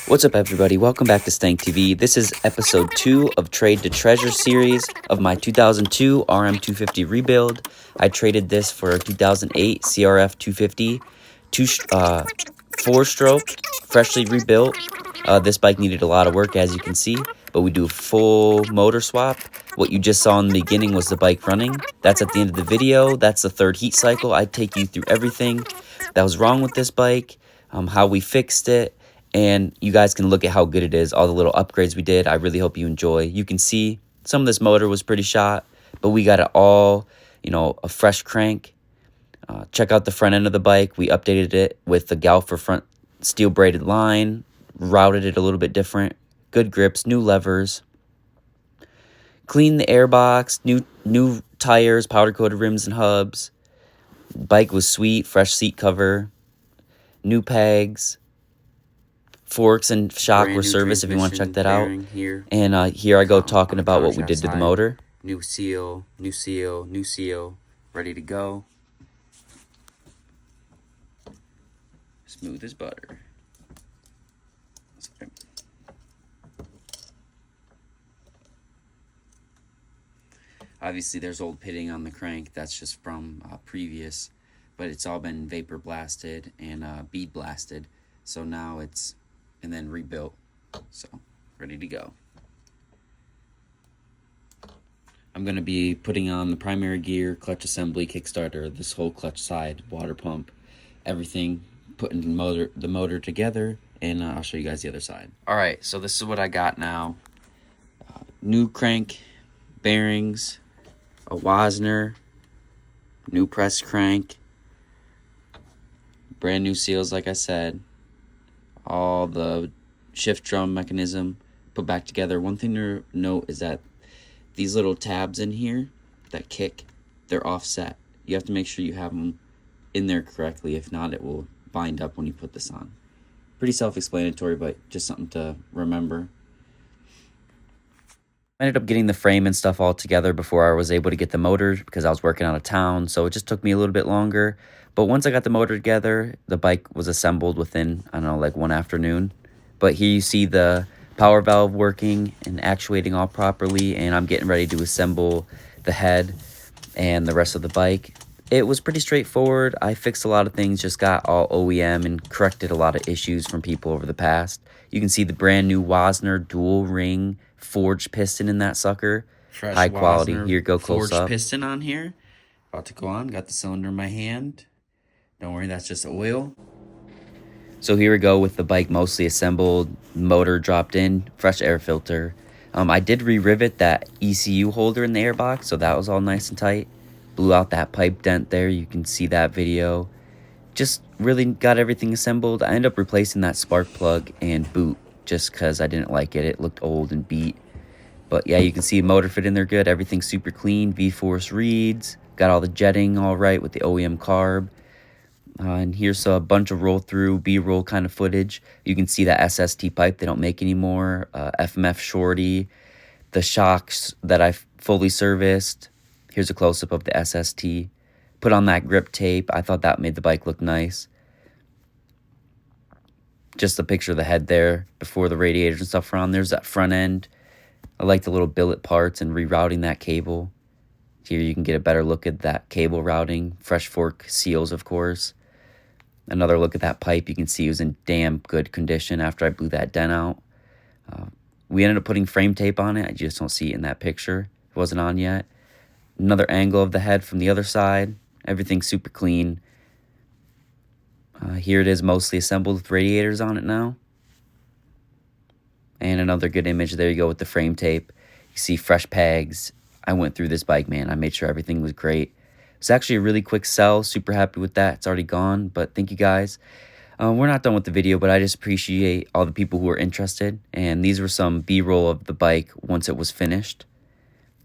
What's up, everybody? Welcome back to Stank TV. This is episode 2 of Trade to Treasure series of my 2002 Rm250 rebuild. I traded this for a 2008 CRF 250, 4-stroke, freshly rebuilt. This bike needed a lot of work, as you can see, but we do a full motor swap. What you just saw in the beginning was the bike running. That's at the end of the video. That's the third heat cycle. I take you through everything that was wrong with this bike, how we fixed it, and you guys can look at how good it is, all the little upgrades we did. I really hope you enjoy. You can see some of this motor was pretty shot, but we got it all, a fresh crank. Check out the front end of the bike. We updated it with the Galfer front steel braided line, routed it a little bit different. Good grips, new levers. Cleaned the airbox, new tires, powder-coated rims and hubs. Bike was sweet, fresh seat cover, new pegs. Forks and shock were serviced if you want to check that out. And here I go talking about what we did to the motor. New seal, ready to go. Smooth as butter. Obviously, there's old pitting on the crank. That's just from previous, but it's all been vapor blasted and bead blasted. So now it's, and then rebuilt. So, ready to go. I'm going to be putting on the primary gear, clutch assembly, kickstarter, this whole clutch side, water pump, everything, putting the motor together, and I'll show you guys the other side. Alright, so this is what I got now. New crank, bearings, a Wasner, new press crank, brand new seals like I said, all the shift drum mechanism put back together. One thing to note is that these little tabs in here that kick, they're offset. You have to make sure you have them in there correctly. If not, it will bind up when you put this on. Pretty self-explanatory, but just something to remember. I ended up getting the frame and stuff all together before I was able to get the motor because I was working out of town, so it just took me a little bit longer. But once I got the motor together, the bike was assembled within, I don't know, like one afternoon. But here you see the power valve working and actuating all properly, and I'm getting ready to assemble the head and the rest of the bike. It was pretty straightforward. I fixed a lot of things, just got all OEM and corrected a lot of issues from people over the past. You can see the brand new Wasner dual ring forged piston in that sucker. Fresh high quality. Here, go close up. Forged piston on here. About to go on. Got the cylinder in my hand. Don't worry, that's just oil. So here we go with the bike mostly assembled, motor dropped in, fresh air filter. I did re-rivet that ECU holder in the airbox, so that was all nice and tight. Blew out that pipe dent there, you can see that video. Just really got everything assembled. I ended up replacing that spark plug and boot just because I didn't like it. It looked old and beat. But yeah, you can see motor fit in there good. Everything's super clean. V-force reads. Got all the jetting all right with the OEM carb. And here's a bunch of roll-through, B-roll kind of footage. You can see that SST pipe they don't make anymore. FMF shorty. The shocks that I fully serviced. Here's a close-up of the SST. Put on that grip tape. I thought that made the bike look nice. Just a picture of the head there before the radiators and stuff were on. There's that front end. I like the little billet parts and rerouting that cable. Here you can get a better look at that cable routing. Fresh fork seals, of course. Another look at that pipe. You can see it was in damn good condition after I blew that dent out. We ended up putting frame tape on it. I just don't see it in that picture. It wasn't on yet. Another angle of the head from the other side. Everything's super clean. Here it is mostly assembled with radiators on it now. And another good image. There you go with the frame tape. You see fresh pegs. I went through this bike, man. I made sure everything was great. It's actually a really quick sell. Super happy with that. It's already gone, but thank you guys. We're not done with the video, but I just appreciate all the people who are interested. And these were some B-roll of the bike once it was finished.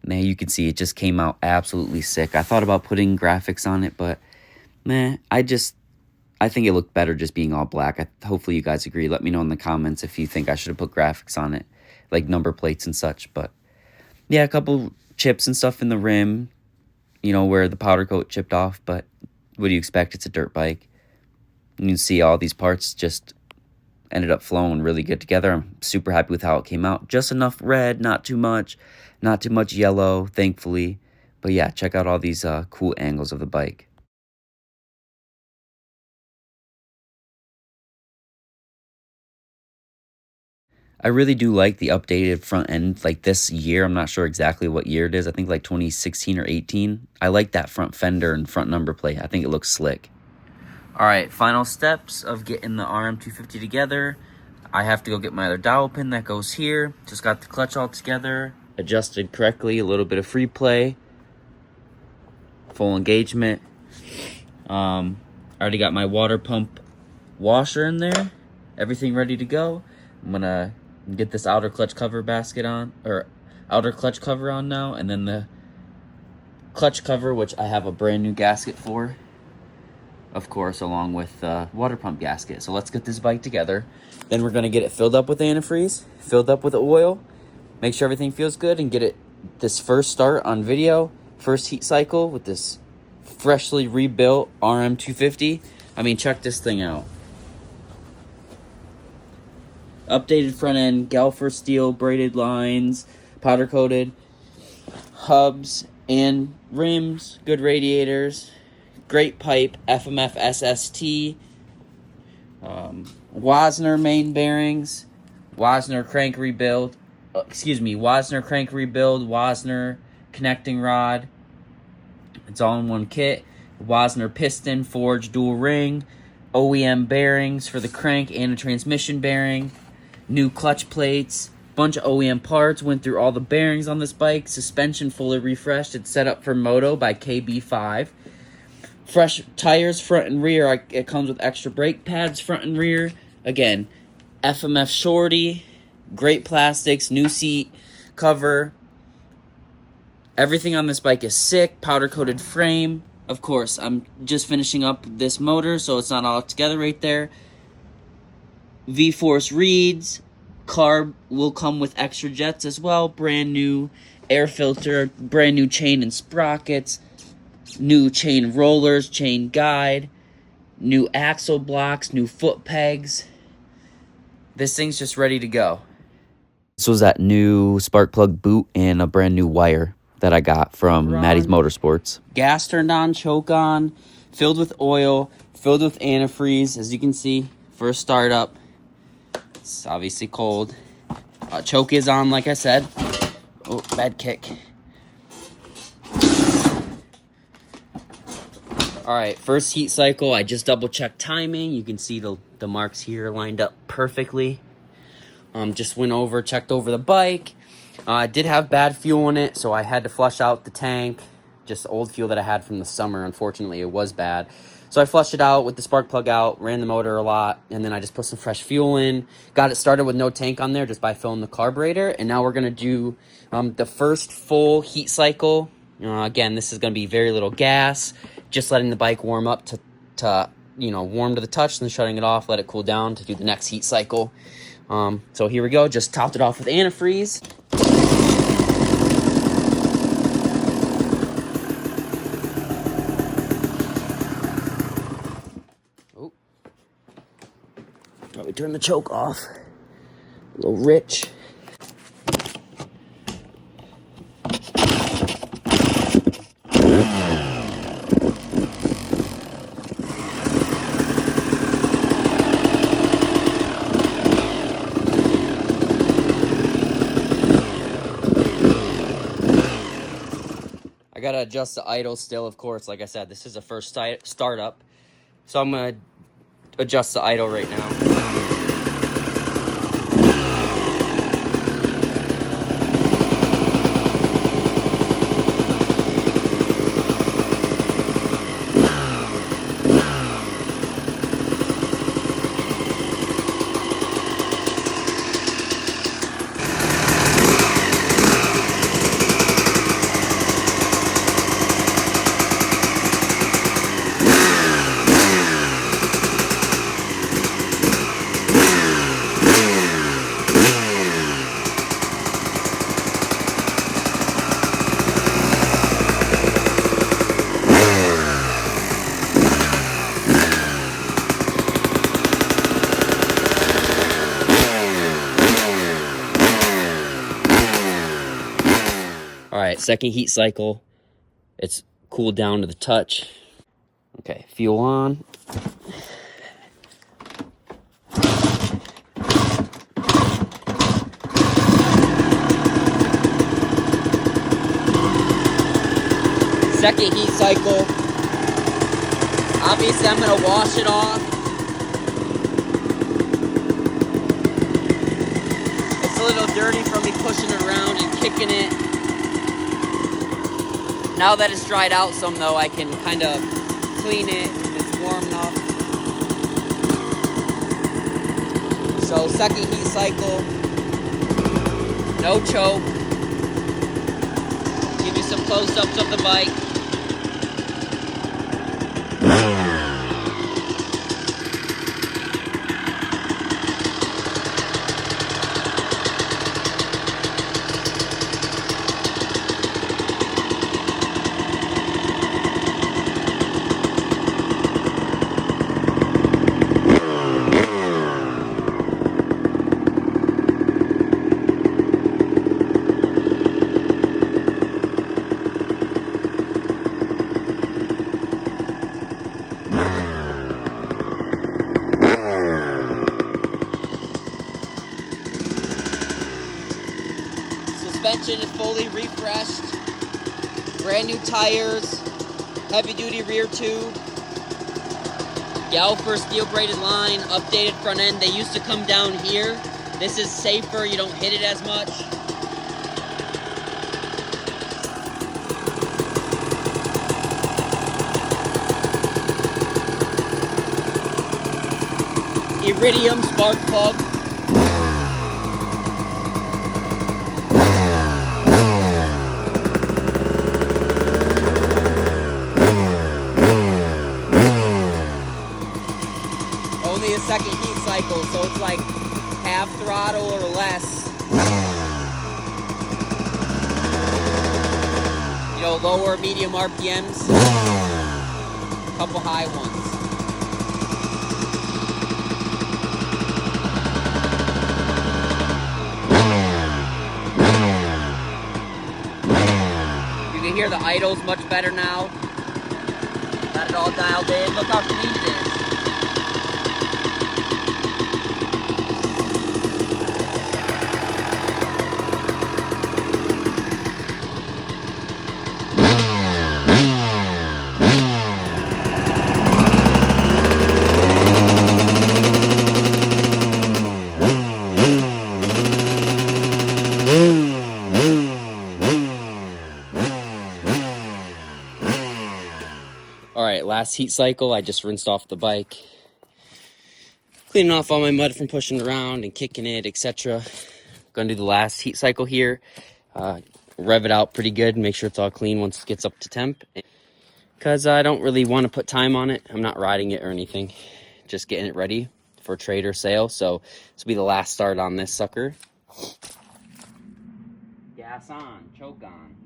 Now you can see it just came out absolutely sick. I thought about putting graphics on it, but I think it looked better just being all black. Hopefully you guys agree. Let me know in the comments if you think I should have put graphics on it, like number plates and such. But yeah, a couple chips and stuff in the rim, where the powder coat chipped off, but what do you expect? It's a dirt bike. You can see all these parts just ended up flowing really good together. I'm super happy with how it came out. Just enough red, not too much yellow, thankfully. But yeah, check out all these cool angles of the bike. I really do like the updated front end, like this year. I'm not sure exactly what year it is. I think like 2016 or 18. I like that front fender and front number plate. I think it looks slick. All right, final steps of getting the Rm250 together. I have to go get my other dowel pin that goes here. Just got the clutch all together, adjusted correctly, a little bit of free play, full engagement. I already got my water pump washer in there. Everything ready to go. I'm gonna get this outer clutch cover basket on, or outer clutch cover on now, and then the clutch cover, which I have a brand new gasket for, of course, along with the water pump gasket. So let's get this bike together. Then we're gonna get it filled up with antifreeze, filled up with oil, make sure everything feels good, and get it this first start on video, first heat cycle with this freshly rebuilt Rm250. I mean, check this thing out. Updated front end, Galfer steel, braided lines, powder coated, hubs and rims, good radiators, great pipe, FMF SST, Wasner main bearings, Wasner crank rebuild, Wasner connecting rod. It's all in one kit. Wasner piston, forged dual ring, OEM bearings for the crank and a transmission bearing. New clutch plates, bunch of OEM parts, went through all the bearings on this bike, suspension fully refreshed, it's set up for moto by KB5. Fresh tires front and rear, it comes with extra brake pads front and rear. Again, FMF shorty, great plastics, new seat cover. Everything on this bike is sick, powder coated frame. Of course, I'm just finishing up this motor, so it's not all together right there. V-Force reeds, carb will come with extra jets as well, brand new air filter, brand new chain and sprockets, new chain rollers, chain guide, new axle blocks, new foot pegs. This thing's just ready to go. This was that new spark plug boot and a brand new wire that I got from Maddie's Motorsports. Gas turned on, choke on, filled with oil, filled with antifreeze. As you can see, first startup. It's obviously cold. Choke is on, like I said. Oh, bad kick. Alright, first heat cycle. I just double-checked timing. You can see the marks here lined up perfectly. Just went over, checked over the bike. I did have bad fuel in it, so I had to flush out the tank. Just old fuel that I had from the summer. Unfortunately, it was bad. So I flushed it out with the spark plug out, ran the motor a lot, and then I just put some fresh fuel in. Got it started with no tank on there just by filling the carburetor. And now we're going to do the first full heat cycle. Again, this is going to be very little gas, just letting the bike warm up to warm to the touch, and then shutting it off, let it cool down to do the next heat cycle. So here we go. Just topped it off with antifreeze. We turn the choke off. A little rich. I gotta adjust the idle still, of course. Like I said, this is the first startup. So I'm gonna adjust the idle right now. right, second heat cycle. It's cooled down to the touch. Okay, fuel on. Second heat cycle. Obviously, I'm gonna wash it off. It's a little dirty from me pushing it around and kicking it. Now that it's dried out some though, I can kind of clean it. It's warm enough. So second heat cycle. No choke. Give you some close-ups of the bike. Suspension is fully refreshed. Brand new tires. Heavy duty rear tube. Galfer steel braided line. Updated front end. They used to come down here. This is safer. You don't hit it as much. Iridium spark plug. Only a second heat cycle, so it's like half throttle or less. You know, lower, medium RPMs. Couple high ones. You can hear the idles much better now. Got it all dialed in. Look how clean it is. Alright, last heat cycle, I just rinsed off the bike. Cleaning off all my mud from pushing around and kicking it, etc. Gonna do the last heat cycle here. Rev it out pretty good and make sure it's all clean once it gets up to temp. Because I don't really want to put time on it. I'm not riding it or anything. Just getting it ready for trade or sale. So this will be the last start on this sucker. Gas on, choke on.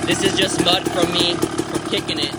This is just mud from me from kicking it.